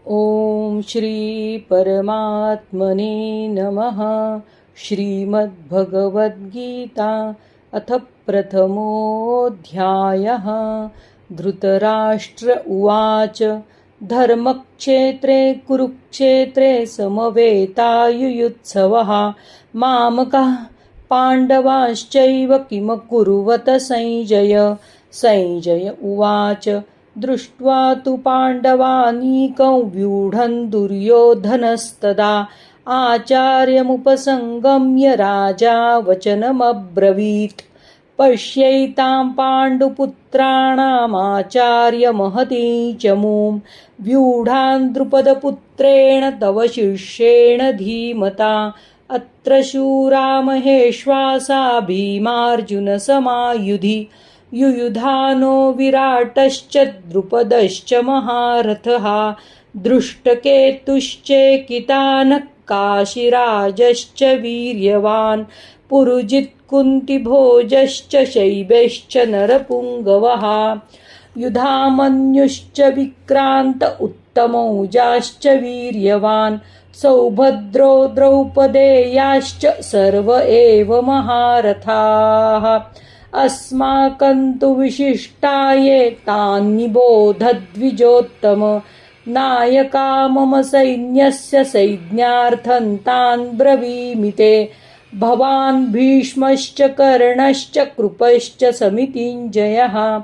ओम श्री परमात्मने नमः। श्रीमद्भगवद्गीता अथ प्रथमोऽध्यायः। धृतराष्ट्र उवाच धर्मक्षेत्रे कुरुक्षेत्रे समवेतायुयुत्सवः मामकः पाण्डवाश्चैव किमकुर्वत संजय। संजय उवाच दृष्ट्वा तु पाण्डवानीकं व्यूढं दुर्योधनस्तदा आचार्यमुपसंगम्य राजा वचनमब्रवीत्। पश्यैतां पाण्डुपुत्राणामाचार्यमहतीं च मूं व्यूढां द्रुपदपुत्रेण तव शिष्येण धीमता। अत्र शूरा महेश्वासा भीमार्जुनसमायुधि युयुधानो विराटश्च द्रुपदश्च महारथः। दृष्टकेतुश्चेकितानः काशीराजश्च वीर्यवान् पुरुजित्कुन्तिभोजश्च शैब्यश्च नरपुङ्गवः। युधामन्युश्च विक्रान्त उत्तमौजाश्च वीर्यवान् सौभद्रो द्रौपदेयाश्च सर्व एव महारथाः। अस्माकं तु विशिष्टाये तान्निबोधद्विजोत्तम नायका मम सैन्यस्य सैन्यार्थं तान् ब्रवीमि ते। भवान् भीष्मश्च कर्णश्च कृपश्च समितिञ्जयः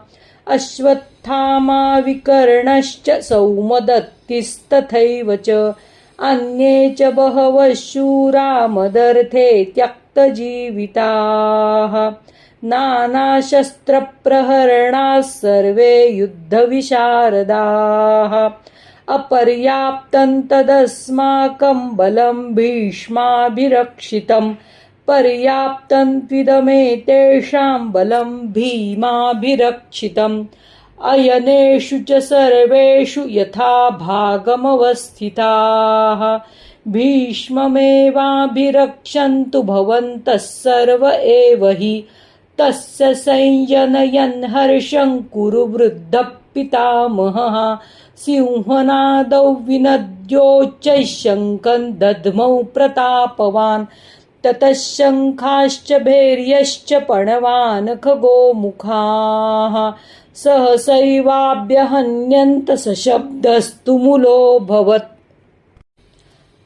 अश्वत्थामा विकर्णश्च सौमदत्तिस्तथैव च अन्ये च बहवः शूरा मदर्थे त्यक्तजीविताः। नानाशस्त्रप्रहरणाः सर्वे युद्धविशारदाः। अपर्याप्तं तदस्माकं बलं भीष्माभिरक्षितं पर्याप्तं त्विदमेतेषां बलं भीमाभिरक्षितम्। अयनेषु च सर्वेषु यथा भागमवस्थिताः भीष्ममेवाभिरक्षन्तु भवन्तः सर्व एव हि। तस्य संजनयन् हर्षं कुरु वृद्धः पितामहः सिंहनादौ विनद्योच्चैः शङ्खं दध्मौ प्रतापवान्। ततः शङ्खाश्च भैर्यश्च पणवान् खगोमुखाः सहसैवाभ्यहन्यन्त सशब्दस्तु मूलोऽभवत्।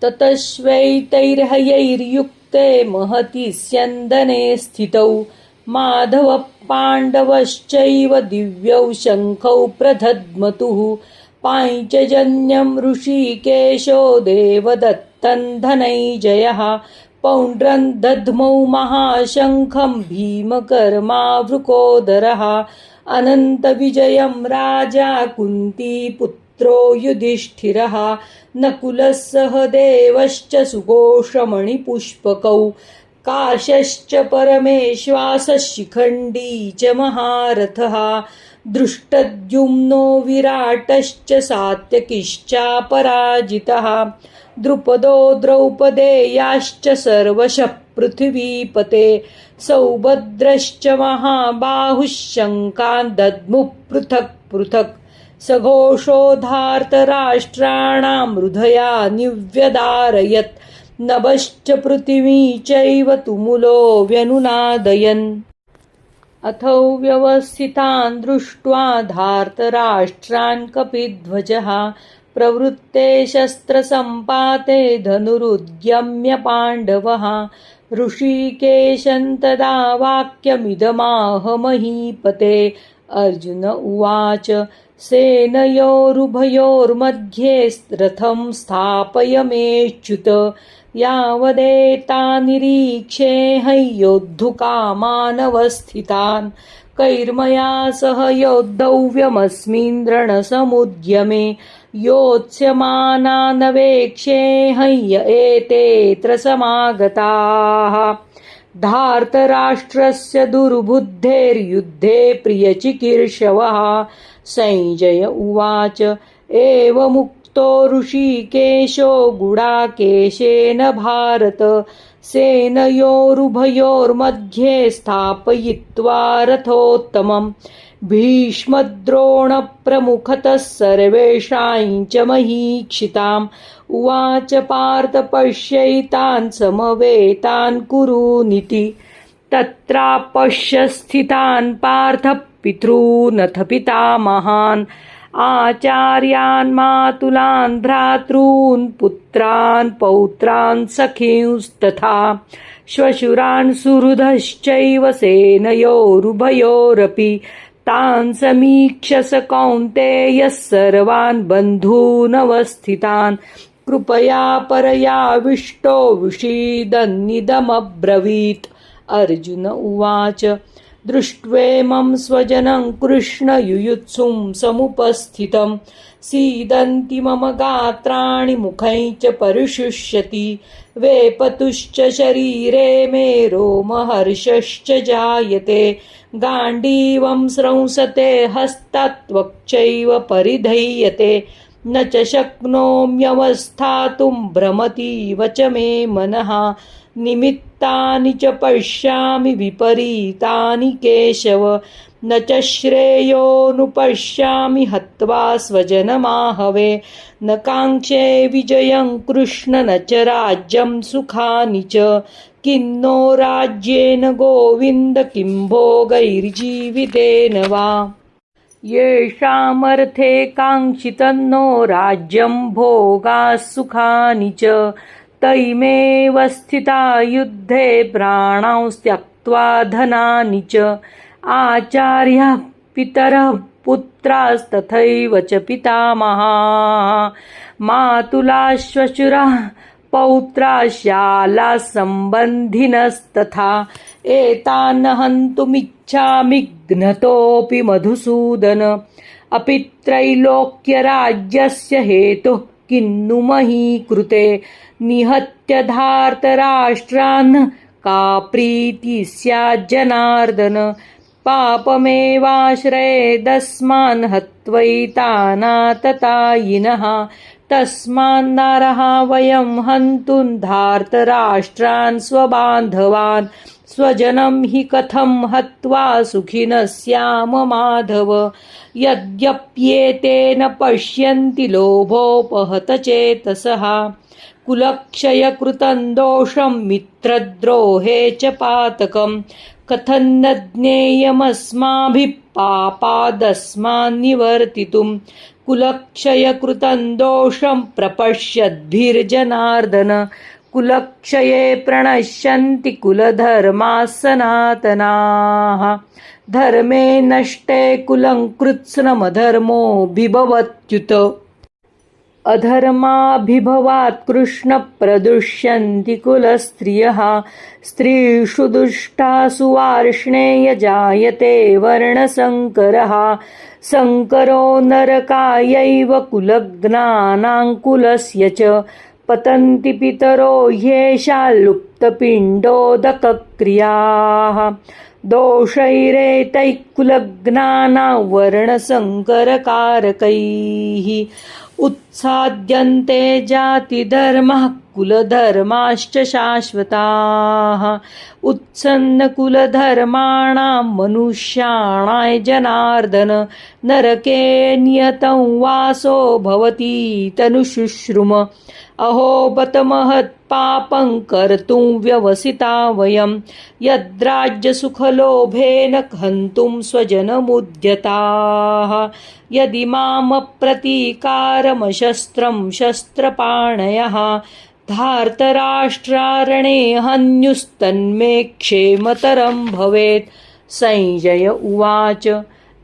ततः श्वैतैर्हयैर्युक्ते महति स्यन्दने स्थितौ माधवः पाण्डवश्चैव दिव्यौ शङ्खौ प्रदध्मतुः। पाञ्चजन्यं ऋषिकेशो देवदत्तं धनञ्जयः पौण्ड्रं दध्मौ महाशङ्खं भीमकर्मावृकोदरः। अनन्तविजयं राजा कुन्तीपुत्रो युधिष्ठिरः नकुलः सहदेवश्च सुघोषमणिपुष्पकौ काशश्च परमेश्वासः शिखण्डी च महारथः। दृष्टद्युम्नो विराटश्च सात्यकिश्चापराजितः द्रुपदो द्रौपदेयाश्च सर्वशः पृथिवीपते। सौभद्रश्च महाबाहुः शङ्खान् दद्मुः पृथक् पृथक् सघोषो धार्तराष्ट्राणां हृदया निव्यदारयत्। नभश्च पृथिवी चैव तुमुलो व्यनुनादयन्। अथौ व्यवस्थितान् दृष्ट्वा धार्तराष्ट्रान् कपिध्वजः प्रवृत्ते शस्त्रसम्पाते धनुरुद्यम्य पाण्डवः। ऋषिकेशं तदा वाक्यमिदमाह महीपते। अर्जुन उवाच सेनयोरुभयोर्मध्ये रथं स्थापयमेच्युत यावदेतान्निरीक्षेऽहं योद्धुकामानवस्थितान्। कैर्मया सह योद्धव्यमस्मिन् रणसमुद्यमे योत्स्यमानानवेक्षेऽहं य एतेऽत्र समागताः। धार्तराष्ट्रस्य दुर्बुद्धेर्युद्धे प्रियचिकीर्षवः। संजय उवाच एवमुक्तो ऋषिकेशो गुडाकेशेन भारत सेनयोरुभयोर्मध्ये स्थापयित्वा रथोत्तमम् भीष्मद्रोणप्रमुखतः सर्वेषां च महीक्षिताम् उवाच पार्थ पश्यैतान् समवेतान् कुरूनिति तत्रापश्य स्थितान् पार्थ पितॄनथ पितामहान् आचार्यान् मातुलान् भ्रातॄन् पुत्रान् पौत्रान् सखींस्तथा श्वशुरान् सुहृदश्चैव सेनयोरुभयोरपि तान् समीक्ष्य स कौन्तेयः सर्वान् बन्धूनवस्थितान् कृपया परयाविष्टो विषीदन्निदमब्रवीत्। अर्जुन उवाच दृष्ट्वेमं स्वजनं कृष्ण युयुत्सुं समुपस्थितं सीदन्ति मम गात्राणि मुखैः च परिशुष्यति वेपतुश्च शरीरे मे रोमहर्षश्च जायते गाण्डीवं स्रंसते हस्तात् परिधीयते न च शक्नोम्यवस्थातुं भ्रमतीव च मे मनः निमित्तानि च पश्यामि विपरीतानि केशव न च श्रेयोनुपश्यामि हत्वा स्वजनमाहवे न काङ्क्षे विजयं कृष्ण न च राज्यं सुखानि च किन्नो राज्येन गोविन्द किं भोगैर्जीवितेन वा येषामर्थे काङ्क्षितन्नो राज्यं भोगाः सुखानि च तैमेव स्थिता युद्धे प्राणां त्यक्त्वा धनानि च आचार्याः पितरः पुत्रास्तथैव च पितामहाः मातुलाः श्वशुराः पौत्राः शालाः सम्बन्धिनस्तथा एतान् हन्तुमिच्छामि घ्नतोऽपि मधुसूदन अपि त्रैलोक्यराज्यस्य हेतुः किन्नु मही कृते निहत्य धार्तराष्ट्रान् का प्रीति स्याज्जनार्दन पापमेवाश्रयेदस्मान् हत्वैतानाततायिनः तस्मान्नरः वयं हन्तुं धार्तराष्ट्रान् स्वबान्धवान् स्वजनं हि कथं हत्वा सुखिनः स्याम माधव यद्यप्येतेन पश्यन्ति लोभोपहत चेतसः कुलक्षयकृतं दोषं मित्रद्रोहे च पातकं कथन्न ज्ञेयमस्माभिः पापादस्मान्निवर्तितुं कुलक्षयकृतं दोषं प्रपश्यद्भिर्जनार्दन कुलक्षये प्रणश्यन्ति कुलधर्माः सनातनाः धर्मे नष्टे कुलं कृत्स्नमधर्मोऽभिभवत्युत अधर्माभिभवात् कृष्ण प्रदुष्यन्ति कुलस्त्रियः स्त्रीषु दुष्टासु वार्ष्णेय जायते वर्णसङ्करः सङ्करो नरकायैव कुलघ्नानां कुलस्य च पतन्ति पितरो ह्येषा लुप्तपिण्डोदकक्रियाः दोषैरेतैः कुलघ्नानां वर्णसङ्करकारकैः उत्साद्यन्ते जातिधर्मः कुलधर्माश्च शाश्वताः उत्सन्नकुलधर्माणां मनुष्याणां जनार्दन नरके नियतं वासो भवति तनुशुश्रुम अहो बत महत्पापं कर्तुं व्यवसिता वयं यद्राज्यसुखलोभेन हन्तुं स्वजनमुद्यताः यदि मामप्रतीकारमशस्त्रं शस्त्रपाणयः धार्तराष्ट्रारणे हन्युस्तन्मे क्षेमतरं भवेत्। संजय उवाच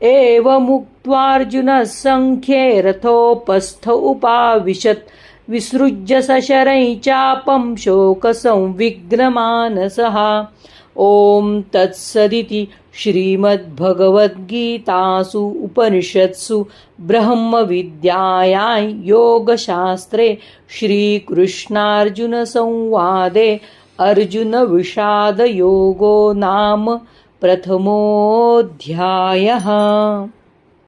एवमुक्त्वार्जुनः सङ्ख्ये रथोपस्थ उपाविशत् विसृज्य सशरैः चापं शोकसंविघ्नमानसः। ॐ तत्सदिति श्रीमद्भगवद्गीतासु उपनिषत्सु ब्रह्मविद्यायां योगशास्त्रे श्रीकृष्णार्जुनसंवादे अर्जुनविषादयोगो नाम प्रथमोऽध्यायः।